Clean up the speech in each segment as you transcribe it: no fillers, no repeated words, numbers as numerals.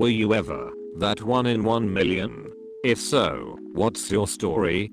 Were you ever that 1 in 1 million? If so, what's your story?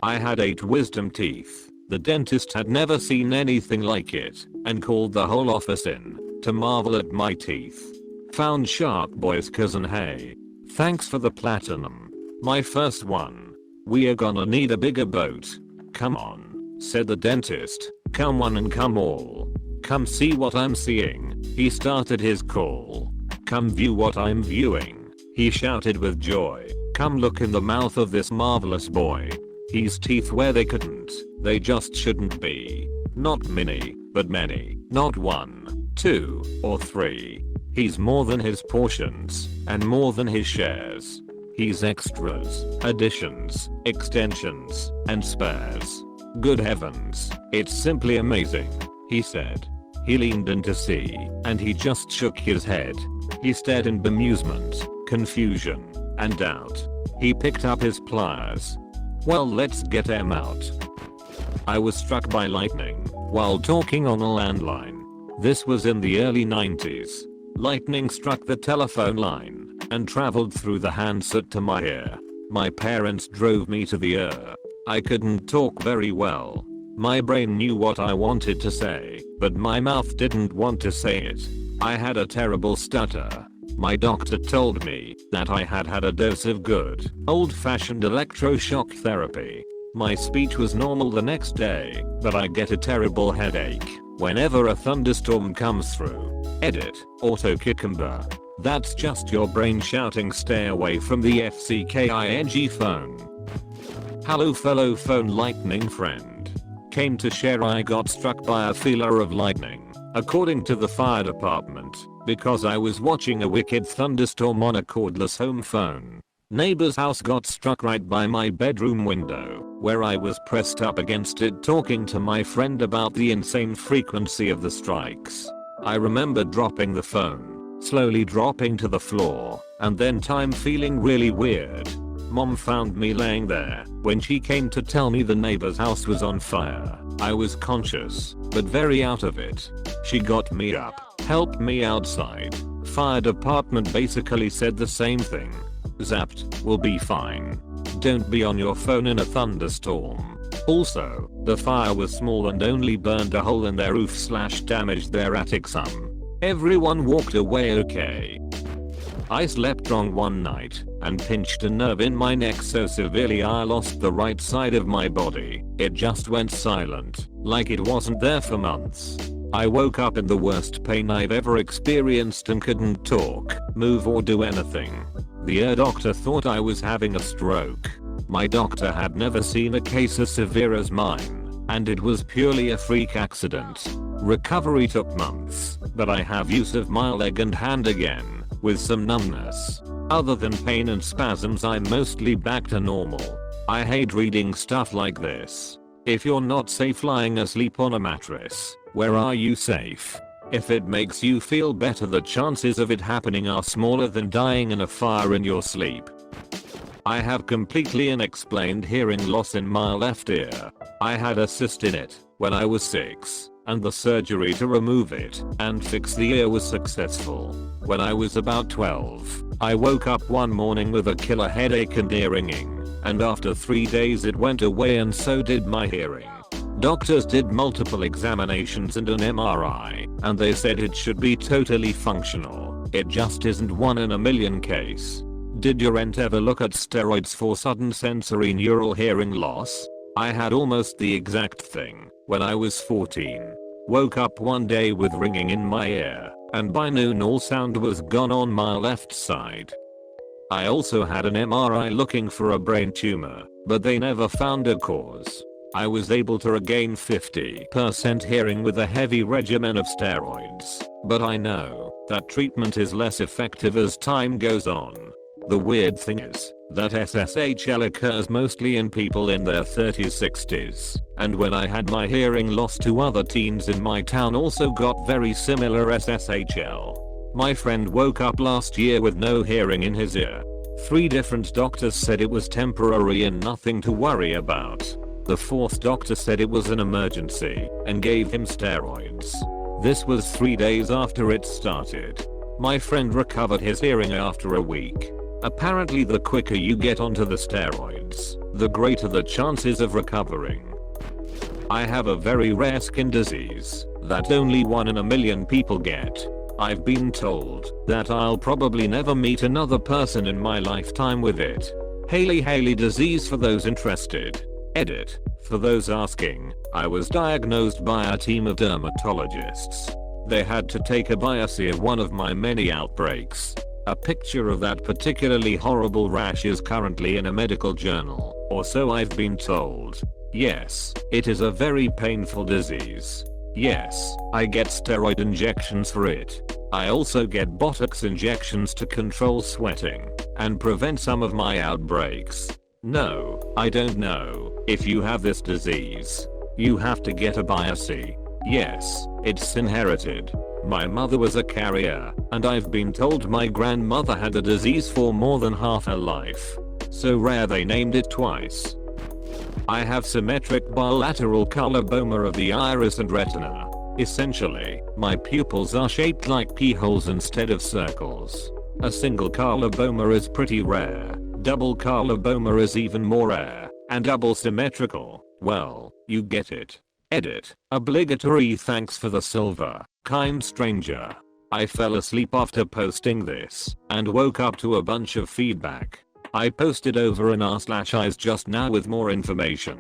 I had 8 wisdom teeth. The dentist had never seen anything like it and called the whole office in to marvel at my teeth. Found Shark Boy's cousin. Hey, thanks for the platinum. My first one. We are gonna need a bigger boat. Come on, said the dentist. Come one and come all. Come see what I'm seeing. He started his call. Come view what I'm viewing. He shouted with joy. Come look in the mouth of this marvelous boy. He's teeth where they couldn't. They just shouldn't be. Not many, but many. Not 1, 2, or 3. He's more than his portions, and more than his shares. He's extras, additions, extensions, and spares. Good heavens, it's simply amazing, he said. He leaned in to see, and he just shook his head. He stared in bemusement, confusion, and doubt. He picked up his pliers. Well, let's get him out. I was struck by lightning while talking on a landline. This was in the early 90s. Lightning struck the telephone line and traveled through the handset to my ear. My parents drove me to the ER. I couldn't talk very well. My brain knew what I wanted to say, but my mouth didn't want to say it. I had a terrible stutter. My doctor told me that I had had a dose of good, old-fashioned electroshock therapy. My speech was normal the next day, but I get a terrible headache whenever a thunderstorm comes through. Edit, auto cucumber. That's just your brain shouting stay away from the FCKING phone. Hello fellow phone lightning friend. Came to share I got struck by a feeler of lightning, according to the fire department, because I was watching a wicked thunderstorm on a cordless home phone. Neighbor's house got struck right by my bedroom window, where I was pressed up against it talking to my friend about the insane frequency of the strikes. I remember dropping the phone, slowly dropping to the floor, and then time feeling really weird. Mom found me laying there when she came to tell me the neighbor's house was on fire. I was conscious, but very out of it. She got me up, helped me outside. Fire department basically said the same thing. Zapped, will be fine. Don't be on your phone in a thunderstorm. Also, the fire was small and only burned a hole in their roof / damaged their attic some. Everyone walked away okay. I slept wrong one night and pinched a nerve in my neck so severely I lost the right side of my body. It just went silent, like it wasn't there for months. I woke up in the worst pain I've ever experienced and couldn't talk, move or do anything. The ER doctor thought I was having a stroke. My doctor had never seen a case as severe as mine, and it was purely a freak accident. Recovery took months, but I have use of my leg and hand again, with some numbness. Other than pain and spasms I'm mostly back to normal. I hate reading stuff like this. If you're not safe lying asleep on a mattress, where are you safe? If it makes you feel better, the chances of it happening are smaller than dying in a fire in your sleep. I have completely unexplained hearing loss in my left ear. I had a cyst in it when I was 6, and the surgery to remove it and fix the ear was successful. When I was about 12, I woke up one morning with a killer headache and ear ringing, and after 3 days it went away and so did my hearing. Doctors did multiple examinations and an MRI, and they said it should be totally functional. It just isn't 1 in a million case. Did your aunt ever look at steroids for sudden sensory neural hearing loss? I had almost the exact thing when I was 14. Woke up one day with ringing in my ear, and by noon all sound was gone on my left side. I also had an MRI looking for a brain tumor, but they never found a cause. I was able to regain 50% hearing with a heavy regimen of steroids, but I know that treatment is less effective as time goes on. The weird thing is that SSHL occurs mostly in people in their 30s 60s, and when I had my hearing loss, 2 other teens in my town also got very similar SSHL. My friend woke up last year with no hearing in his ear. 3 different doctors said it was temporary and nothing to worry about. The 4th doctor said it was an emergency and gave him steroids. This was 3 days after it started. My friend recovered his hearing after a week. Apparently the quicker you get onto the steroids, the greater the chances of recovering. I have a very rare skin disease that only 1 in a million people get. I've been told that I'll probably never meet another person in my lifetime with it. Hailey disease for those interested. Edit. For those asking, I was diagnosed by a team of dermatologists. They had to take a biopsy of one of my many outbreaks. A picture of that particularly horrible rash is currently in a medical journal, or so I've been told. Yes, it is a very painful disease. Yes, I get steroid injections for it. I also get Botox injections to control sweating and prevent some of my outbreaks. No, I don't know if you have this disease. You have to get a biopsy. Yes, it's inherited. My mother was a carrier, and I've been told my grandmother had the disease for more than half her life. So rare they named it twice. I have symmetric bilateral coloboma of the iris and retina. Essentially, my pupils are shaped like pea holes instead of circles. A single coloboma is pretty rare, double coloboma is even more rare, and double symmetrical, well, you get it. Edit. Obligatory thanks for the silver, kind stranger. I fell asleep after posting this, and woke up to a bunch of feedback. I posted over an r/eyes just now with more information.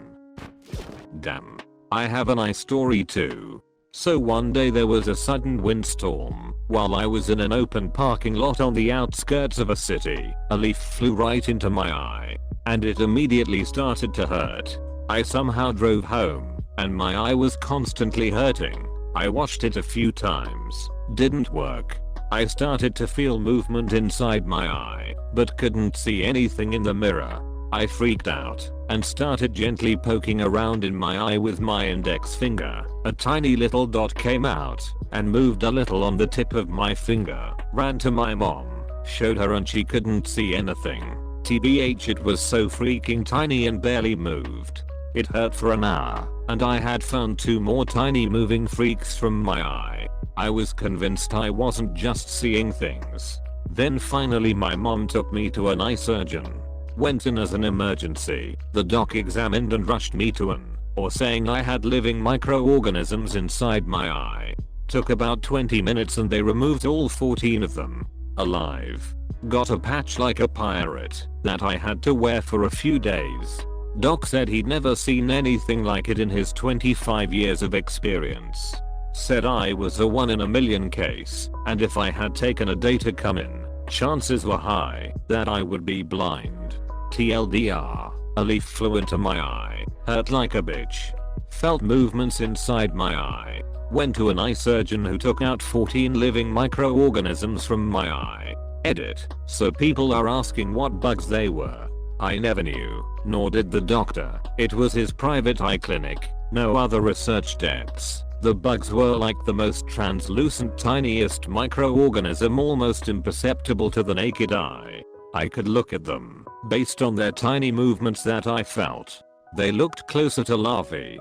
Damn. I have a nice story too. So one day there was a sudden windstorm. While I was in an open parking lot on the outskirts of a city, a leaf flew right into my eye. And it immediately started to hurt. I somehow drove home, and my eye was constantly hurting. I watched it a few times. Didn't work. I started to feel movement inside my eye, but couldn't see anything in the mirror. I freaked out and started gently poking around in my eye with my index finger. A tiny little dot came out and moved a little on the tip of my finger. Ran to my mom, showed her, and she couldn't see anything. TBH, it was so freaking tiny and barely moved. It hurt for an hour, and I had found 2 more tiny moving freaks from my eye. I was convinced I wasn't just seeing things. Then finally my mom took me to an eye surgeon. Went in as an emergency. The doc examined and rushed me to saying I had living microorganisms inside my eye. Took about 20 minutes and they removed all 14 of them. Alive. Got a patch like a pirate that I had to wear for a few days. Doc said he'd never seen anything like it in his 25 years of experience. Said I was a 1 in a million case, and if I had taken a day to come in, chances were high that I would be blind. TLDR, a leaf flew into my eye, hurt like a bitch. Felt movements inside my eye. Went to an eye surgeon who took out 14 living microorganisms from my eye. Edit. So people are asking what bugs they were. I never knew, nor did the doctor. It was his private eye clinic, no other research depths. The bugs were like the most translucent, tiniest microorganism, almost imperceptible to the naked eye. I could look at them, based on their tiny movements that I felt. They looked closer to larvae.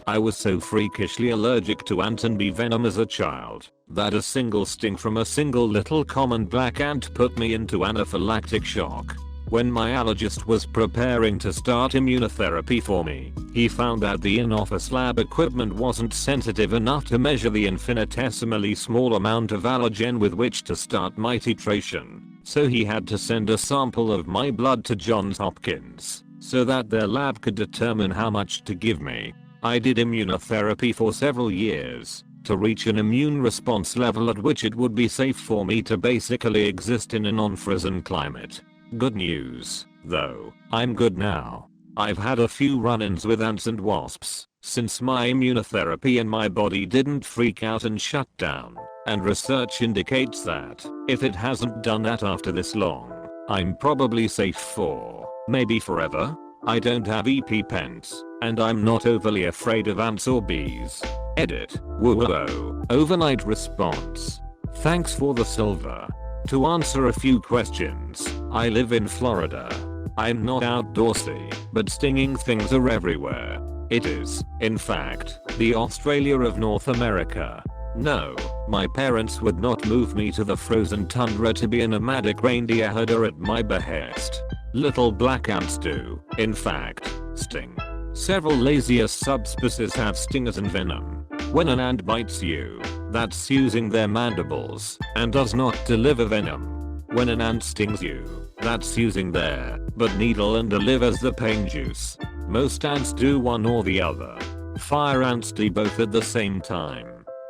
I was so freakishly allergic to ant and bee venom as a child that a single sting from a single little common black ant put me into anaphylactic shock. When my allergist was preparing to start immunotherapy for me, he found out the in-office lab equipment wasn't sensitive enough to measure the infinitesimally small amount of allergen with which to start my titration. So he had to send a sample of my blood to Johns Hopkins so that their lab could determine how much to give me. I did immunotherapy for several years to reach an immune response level at which it would be safe for me to basically exist in a non-frozen climate. Good news, though, I'm good now. I've had a few run-ins with ants and wasps since my immunotherapy, and my body didn't freak out and shut down, and research indicates that if it hasn't done that after this long, I'm probably safe for maybe forever. I don't have EpiPens, and I'm not overly afraid of ants or bees. Edit. Whoa. Overnight response. Thanks for the silver. To answer a few questions, I live in Florida. I'm not outdoorsy, but stinging things are everywhere. It is, in fact, the Australia of North America. No, My parents would not move me to the frozen tundra to be a nomadic reindeer herder at my behest. Little black ants do, in fact, sting. Several lazier subspecies have stingers and venom. When an ant bites you, that's using their mandibles and does not deliver venom. When an ant stings you, that's using their butt needle and delivers the pain juice. Most ants do one or the other. Fire ants do both at the same time.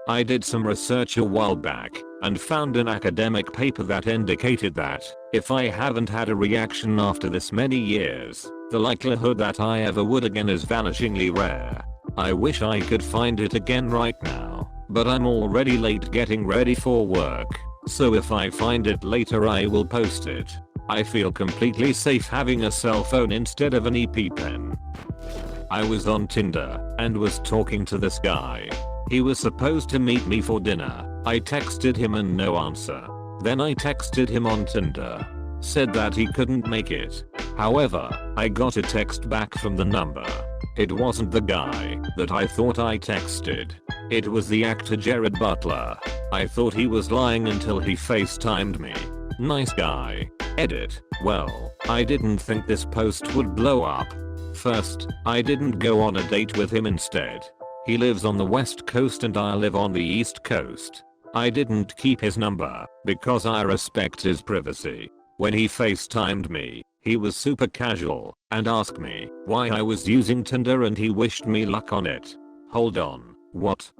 I did some research a while back and found an academic paper that indicated that if I haven't had a reaction after this many years, the likelihood that I ever would again is vanishingly rare. I wish I could find it again right now, but I'm already late getting ready for work, so if I find it later I will post it. I feel completely safe having a cell phone instead of an EP pen. I was on Tinder and was talking to this guy. He was supposed to meet me for dinner. I texted him and no answer. Then I texted him on Tinder. Said that he couldn't make it. However, I got a text back from the number. It wasn't the guy that I thought I texted. It was the actor Jared Butler. I thought he was lying until he FaceTimed me. Nice guy. Edit. Well, I didn't think this post would blow up. First, I didn't go on a date with him instead. He lives on the west coast and I live on the east coast. I didn't keep his number because I respect his privacy. When he FaceTimed me, he was super casual and asked me why I was using Tinder and he wished me luck on it. Hold on, what?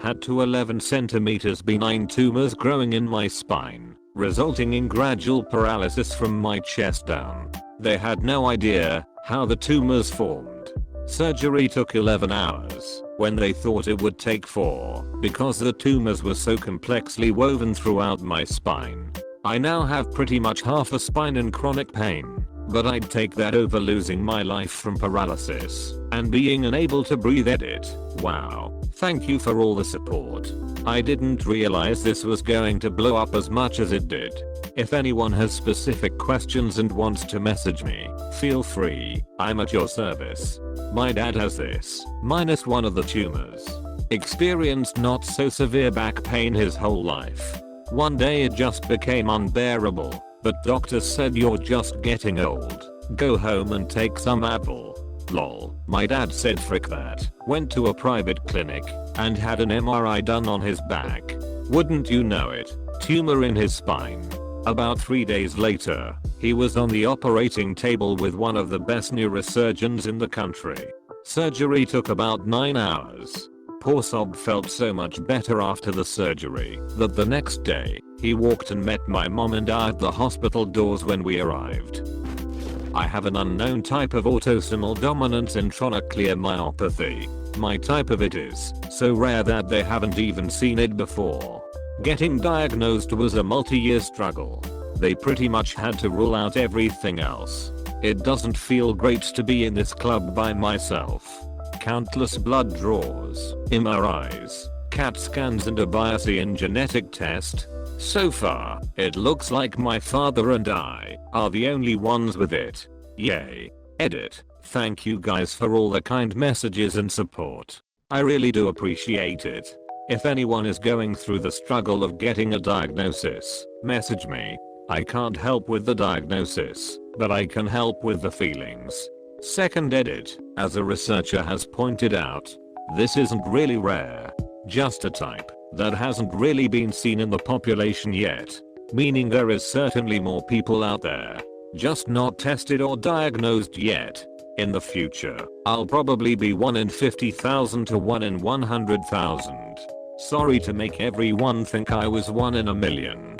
Had 11 centimeters benign tumors growing in my spine, resulting in gradual paralysis from my chest down. They had no idea how the tumors formed. Surgery took 11 hours when they thought it would take 4 because the tumors were so complexly woven throughout my spine. I now have pretty much half a spine and chronic pain, but I'd take that over losing my life from paralysis and being unable to breathe. Edit. Wow. Thank you for all the support. I didn't realize this was going to blow up as much as it did. If anyone has specific questions and wants to message me, feel free. I'm at your service. My dad has this, minus one of the tumors. Experienced not so severe back pain his whole life. One day it just became unbearable, but doctors said you're just getting old. Go home and take some Advil. Lol. My dad said frick that. Went to a private clinic and had an MRI done on his back. Wouldn't you know it? Tumor in his spine. About 3 days later, he was on the operating table with one of the best neurosurgeons in the country. Surgery took about 9 hours. Poor Sob felt so much better after the surgery that the next day, he walked and met my mom and I at the hospital doors when we arrived. I have an unknown type of autosomal dominant intranuclear myopathy. My type of it is so rare that they haven't even seen it before. Getting diagnosed was a multi-year struggle. They pretty much had to rule out everything else. It doesn't feel great to be in this club by myself. Countless blood draws, MRIs, CAT scans and a Bayesian genetic test. So far, it looks like my father and I are the only ones with it. Yay. Edit. Thank you guys for all the kind messages and support. I really do appreciate it. If anyone is going through the struggle of getting a diagnosis, message me. I can't help with the diagnosis, but I can help with the feelings. Second edit, as a researcher has pointed out, this isn't really rare. Just a type that hasn't really been seen in the population yet, meaning there is certainly more people out there, just not tested or diagnosed yet. In the future, I'll probably be 1 in 50,000 to 1 in 100,000. Sorry to make everyone think I was 1 in a million.